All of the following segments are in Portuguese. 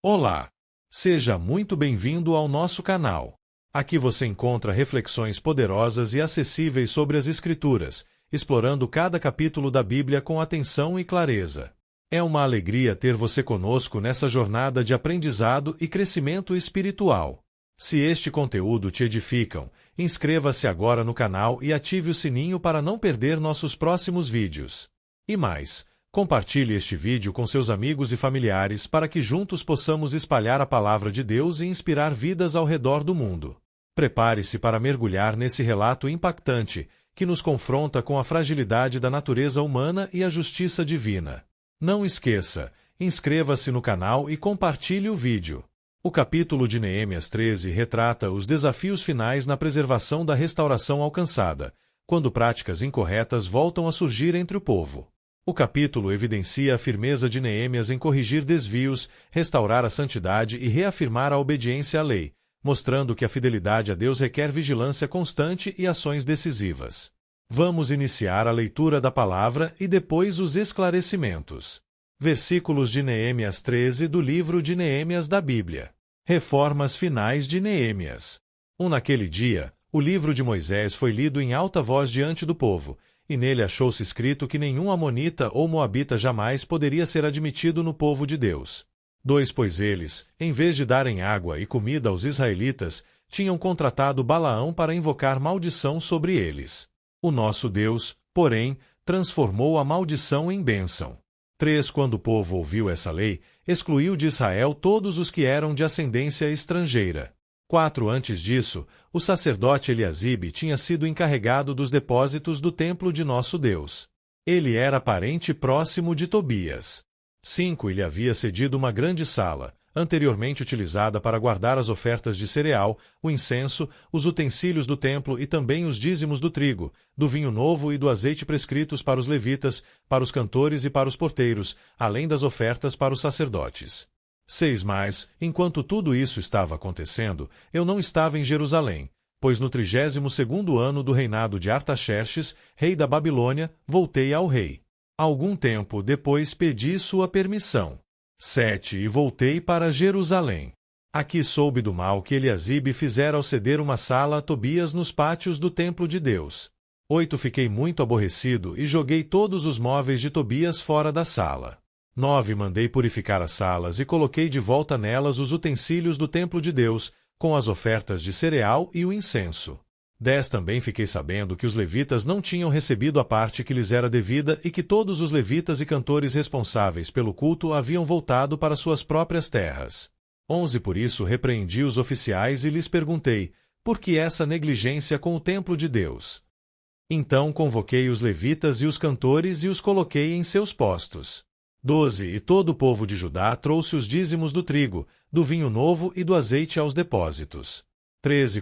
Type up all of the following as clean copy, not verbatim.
Olá! Seja muito bem-vindo ao nosso canal. Aqui você encontra reflexões poderosas e acessíveis sobre as Escrituras, explorando cada capítulo da Bíblia com atenção e clareza. É uma alegria ter você conosco nessa jornada de aprendizado e crescimento espiritual. Se este conteúdo te edificam, inscreva-se agora no canal e ative o sininho para não perder nossos próximos vídeos. E mais, compartilhe este vídeo com seus amigos e familiares para que juntos possamos espalhar a palavra de Deus e inspirar vidas ao redor do mundo. Prepare-se para mergulhar nesse relato impactante que nos confronta com a fragilidade da natureza humana e a justiça divina. Não esqueça, inscreva-se no canal e compartilhe o vídeo. O capítulo de Neemias 13 retrata os desafios finais na preservação da restauração alcançada, quando práticas incorretas voltam a surgir entre o povo. O capítulo evidencia a firmeza de Neemias em corrigir desvios, restaurar a santidade e reafirmar a obediência à lei, mostrando que a fidelidade a Deus requer vigilância constante e ações decisivas. Vamos iniciar a leitura da palavra e depois os esclarecimentos. Versículos de Neemias 13 do livro de Neemias da Bíblia. Reformas finais de Neemias. Naquele dia, o livro de Moisés foi lido em alta voz diante do povo, e nele achou-se escrito que nenhum amonita ou moabita jamais poderia ser admitido no povo de Deus. Pois eles, em vez de darem água e comida aos israelitas, tinham contratado Balaão para invocar maldição sobre eles. O nosso Deus, porém, transformou a maldição em bênção. Quando o povo ouviu essa lei, excluiu de Israel todos os que eram de ascendência estrangeira. Antes disso, o sacerdote Eliasibe tinha sido encarregado dos depósitos do templo de nosso Deus. Ele era parente próximo de Tobias. Ele havia cedido uma grande sala, anteriormente utilizada para guardar as ofertas de cereal, o incenso, os utensílios do templo e também os dízimos do trigo, do vinho novo e do azeite prescritos para os levitas, para os cantores e para os porteiros, além das ofertas para os sacerdotes. Mas, enquanto tudo isso estava acontecendo, eu não estava em Jerusalém, pois no 32º ano do reinado de Artaxerxes, rei da Babilônia, voltei ao rei. Algum tempo depois pedi sua permissão. E voltei para Jerusalém. Aqui soube do mal que Eliasibe fizera ao ceder uma sala a Tobias nos pátios do templo de Deus. Fiquei muito aborrecido e joguei todos os móveis de Tobias fora da sala. Mandei purificar as salas e coloquei de volta nelas os utensílios do templo de Deus, com as ofertas de cereal e o incenso. Também fiquei sabendo que os levitas não tinham recebido a parte que lhes era devida e que todos os levitas e cantores responsáveis pelo culto haviam voltado para suas próprias terras. Por isso repreendi os oficiais e lhes perguntei, por que essa negligência com o templo de Deus? Então convoquei os levitas e os cantores e os coloquei em seus postos. E todo o povo de Judá trouxe os dízimos do trigo, do vinho novo e do azeite aos depósitos.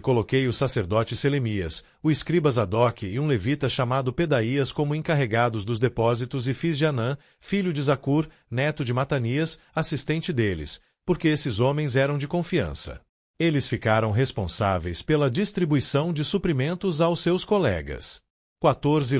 Coloquei o sacerdote Selemias, o escriba Zadok e um levita chamado Pedaías como encarregados dos depósitos e fiz Janã, filho de Zacur, neto de Matanias, assistente deles, porque esses homens eram de confiança. Eles ficaram responsáveis pela distribuição de suprimentos aos seus colegas.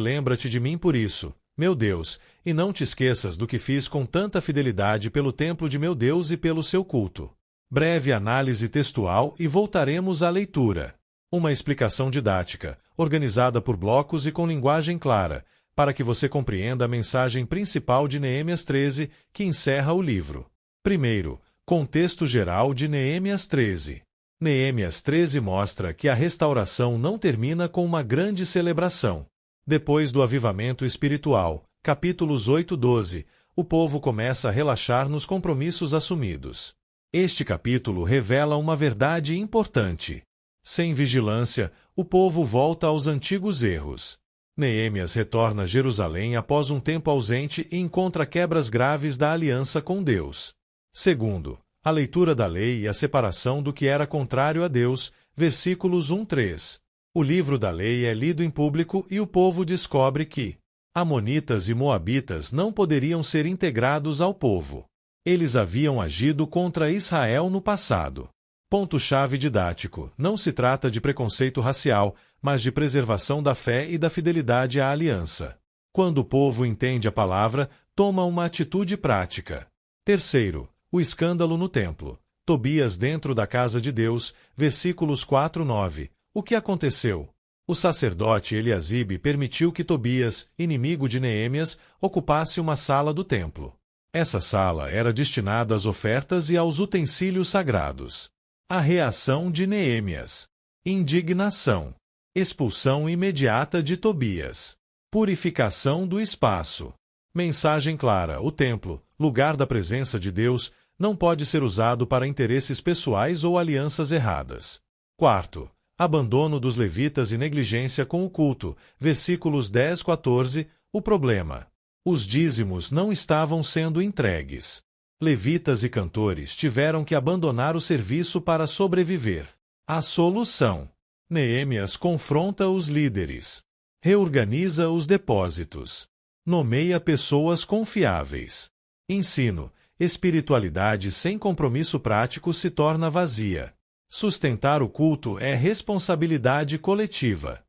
Lembra-te de mim por isso, meu Deus, e não te esqueças do que fiz com tanta fidelidade pelo templo de meu Deus e pelo seu culto. Breve análise textual e voltaremos à leitura. Uma explicação didática, organizada por blocos e com linguagem clara, para que você compreenda a mensagem principal de Neemias 13, que encerra o livro. Primeiro, contexto geral de Neemias 13. Neemias 13 mostra que a restauração não termina com uma grande celebração. Depois do avivamento espiritual, capítulos 8 e 12, o povo começa a relaxar nos compromissos assumidos. Este capítulo revela uma verdade importante. Sem vigilância, o povo volta aos antigos erros. Neemias retorna a Jerusalém após um tempo ausente e encontra quebras graves da aliança com Deus. Segundo, a leitura da lei e a separação do que era contrário a Deus, versículos 1-3. O livro da lei é lido em público e o povo descobre que amonitas e moabitas não poderiam ser integrados ao povo. Eles haviam agido contra Israel no passado. Ponto-chave didático: não se trata de preconceito racial, mas de preservação da fé e da fidelidade à aliança. Quando o povo entende a palavra, toma uma atitude prática. Terceiro, O escândalo no templo. Tobias dentro da casa de Deus, versículos 4-9. O que aconteceu? O sacerdote Eliasibe permitiu que Tobias, inimigo de Neemias, ocupasse uma sala do templo. Essa sala era destinada às ofertas e aos utensílios sagrados. A reação de Neemias. Indignação. Expulsão imediata de Tobias. Purificação do espaço. Mensagem clara: o templo, lugar da presença de Deus, não pode ser usado para interesses pessoais ou alianças erradas. Quarto, abandono dos levitas e negligência com o culto, versículos 10-14, o problema. Os dízimos não estavam sendo entregues. Levitas e cantores tiveram que abandonar o serviço para sobreviver. A solução. Neemias confronta os líderes. Reorganiza os depósitos. Nomeia pessoas confiáveis. Ensino. Espiritualidade sem compromisso prático se torna vazia. Sustentar o culto é responsabilidade coletiva.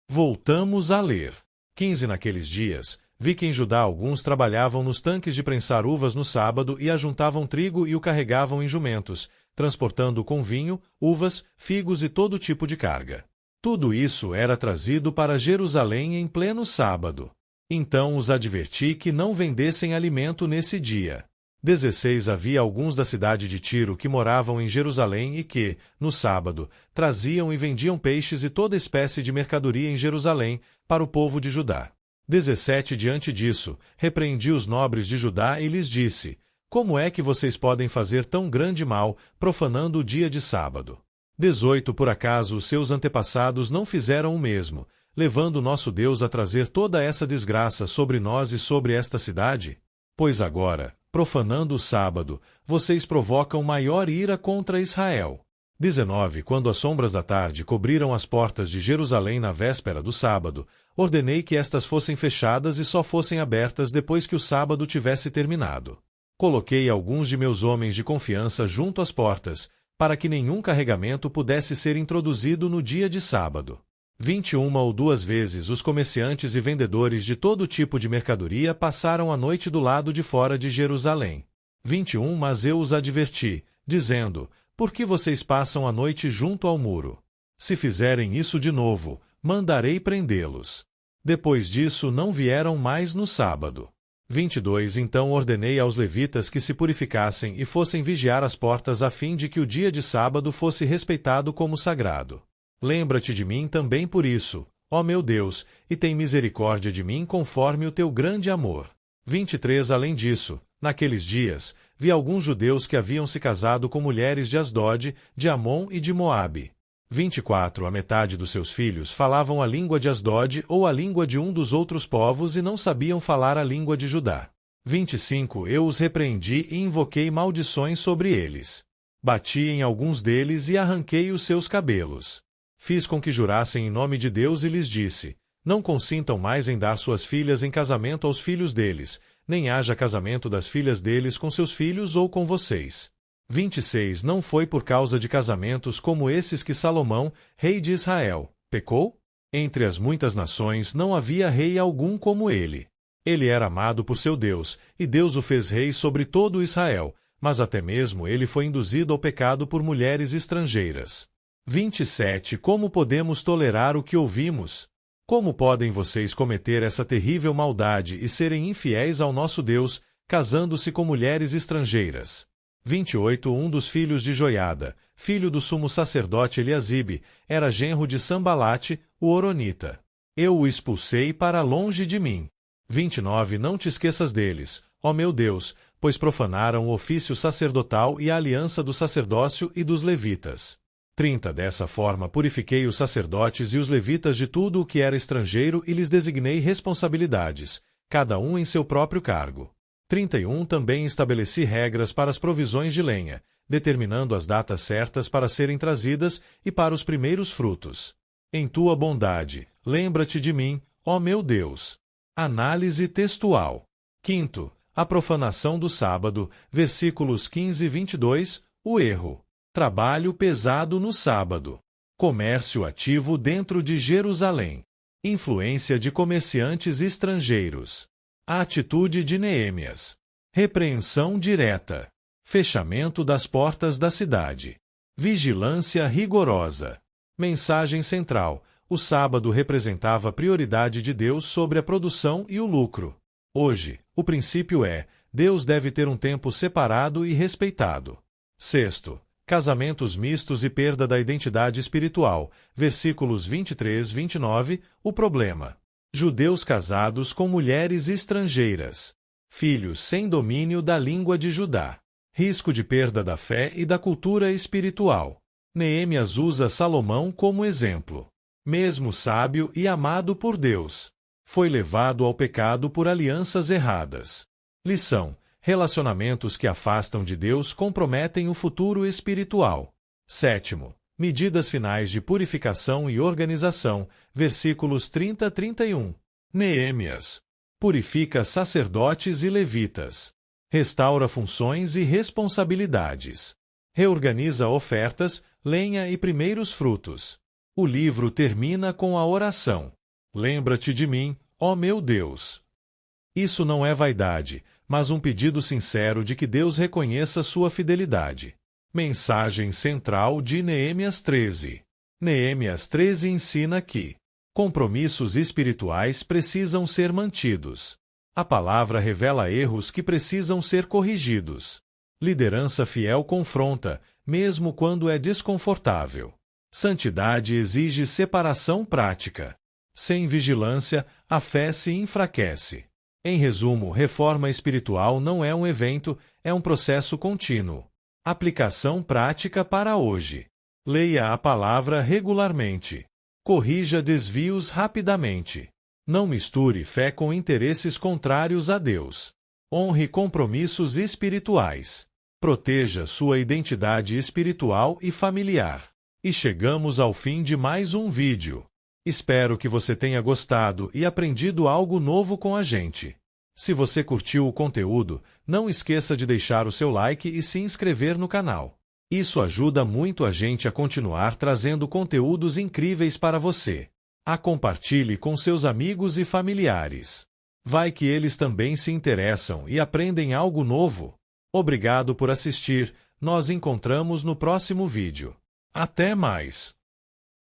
Voltamos a ler. 15 Naqueles dias, vi que em Judá alguns trabalhavam nos tanques de prensar uvas no sábado e ajuntavam trigo e o carregavam em jumentos, transportando com vinho, uvas, figos e todo tipo de carga. Tudo isso era trazido para Jerusalém em pleno sábado. Então os adverti que não vendessem alimento nesse dia. 16 Havia alguns da cidade de Tiro que moravam em Jerusalém e que, no sábado, traziam e vendiam peixes e toda espécie de mercadoria em Jerusalém para o povo de Judá. 17 Diante disso, repreendi os nobres de Judá e lhes disse: como é que vocês podem fazer tão grande mal, profanando o dia de sábado? 18 Por acaso os seus antepassados não fizeram o mesmo, levando nosso Deus a trazer toda essa desgraça sobre nós e sobre esta cidade? Pois agora, profanando o sábado, vocês provocam maior ira contra Israel. 19 Quando as sombras da tarde cobriram as portas de Jerusalém na véspera do sábado, ordenei que estas fossem fechadas e só fossem abertas depois que o sábado tivesse terminado. Coloquei alguns de meus homens de confiança junto às portas, para que nenhum carregamento pudesse ser introduzido no dia de sábado. 21 ou 2 vezes os comerciantes e vendedores de todo tipo de mercadoria passaram a noite do lado de fora de Jerusalém. 21 Mas eu os adverti, dizendo: por que vocês passam a noite junto ao muro? Se fizerem isso de novo, mandarei prendê-los. Depois disso não vieram mais no sábado. 22 Então ordenei aos levitas que se purificassem e fossem vigiar as portas a fim de que o dia de sábado fosse respeitado como sagrado. Lembra-te de mim também por isso, ó meu Deus, e tem misericórdia de mim conforme o teu grande amor. 23 Além disso, naqueles dias, vi alguns judeus que haviam se casado com mulheres de Asdod, de Amon e de Moabe. 24 A metade dos seus filhos falavam a língua de Asdod ou a língua de um dos outros povos e não sabiam falar a língua de Judá. 25 Eu os repreendi e invoquei maldições sobre eles. Bati em alguns deles e arranquei os seus cabelos. Fiz com que jurassem em nome de Deus e lhes disse: não consintam mais em dar suas filhas em casamento aos filhos deles, nem haja casamento das filhas deles com seus filhos ou com vocês. 26 Não foi por causa de casamentos como esses que Salomão, rei de Israel, pecou? Entre as muitas nações não havia rei algum como ele. Ele era amado por seu Deus, e Deus o fez rei sobre todo Israel, mas até mesmo ele foi induzido ao pecado por mulheres estrangeiras. 27 Como podemos tolerar o que ouvimos? Como podem vocês cometer essa terrível maldade e serem infiéis ao nosso Deus, casando-se com mulheres estrangeiras? 28 Um dos filhos de Joiada, filho do sumo sacerdote Eliasibe, era genro de Sambalate, o Horonita. Eu o expulsei para longe de mim. 29 Não te esqueças deles, ó meu Deus, pois profanaram o ofício sacerdotal e a aliança do sacerdócio e dos levitas. 30 Dessa forma purifiquei os sacerdotes e os levitas de tudo o que era estrangeiro e lhes designei responsabilidades, cada um em seu próprio cargo. 31 Também estabeleci regras para as provisões de lenha, determinando as datas certas para serem trazidas e para os primeiros frutos. Em tua bondade, lembra-te de mim, ó meu Deus. Análise textual. 5º, a profanação do sábado, versículos 15 e 22, o erro. Trabalho pesado no sábado. Comércio ativo dentro de Jerusalém. Influência de comerciantes estrangeiros. A atitude de Neemias. Repreensão direta. Fechamento das portas da cidade. Vigilância rigorosa. Mensagem central. O sábado representava a prioridade de Deus sobre a produção e o lucro. Hoje, o princípio é: Deus deve ter um tempo separado e respeitado. Sexto, casamentos mistos e perda da identidade espiritual. Versículos 23 e 29, o problema. Judeus casados com mulheres estrangeiras. Filhos sem domínio da língua de Judá. Risco de perda da fé e da cultura espiritual. Neemias usa Salomão como exemplo. Mesmo sábio e amado por Deus, foi levado ao pecado por alianças erradas. Lição: relacionamentos que afastam de Deus comprometem o futuro espiritual. Sétimo, medidas finais de purificação e organização. Versículos 30 a 31. Neemias purifica sacerdotes e levitas. Restaura funções e responsabilidades. Reorganiza ofertas, lenha e primeiros frutos. O livro termina com a oração: Lembra-te de mim, ó meu Deus. Isso não é vaidade, mas um pedido sincero de que Deus reconheça sua fidelidade. Mensagem central de Neemias 13. Neemias 13 ensina que compromissos espirituais precisam ser mantidos. A palavra revela erros que precisam ser corrigidos. Liderança fiel confronta, mesmo quando é desconfortável. Santidade exige separação prática. Sem vigilância, a fé se enfraquece. Em resumo, reforma espiritual não é um evento, é um processo contínuo. Aplicação prática para hoje. Leia a palavra regularmente. Corrija desvios rapidamente. Não misture fé com interesses contrários a Deus. Honre compromissos espirituais. Proteja sua identidade espiritual e familiar. E chegamos ao fim de mais um vídeo. Espero que você tenha gostado e aprendido algo novo com a gente. Se você curtiu o conteúdo, não esqueça de deixar o seu like e se inscrever no canal. Isso ajuda muito a gente a continuar trazendo conteúdos incríveis para você. Compartilhe com seus amigos e familiares. Vai que eles também se interessam e aprendem algo novo. Obrigado por assistir. Nos encontramos no próximo vídeo. Até mais!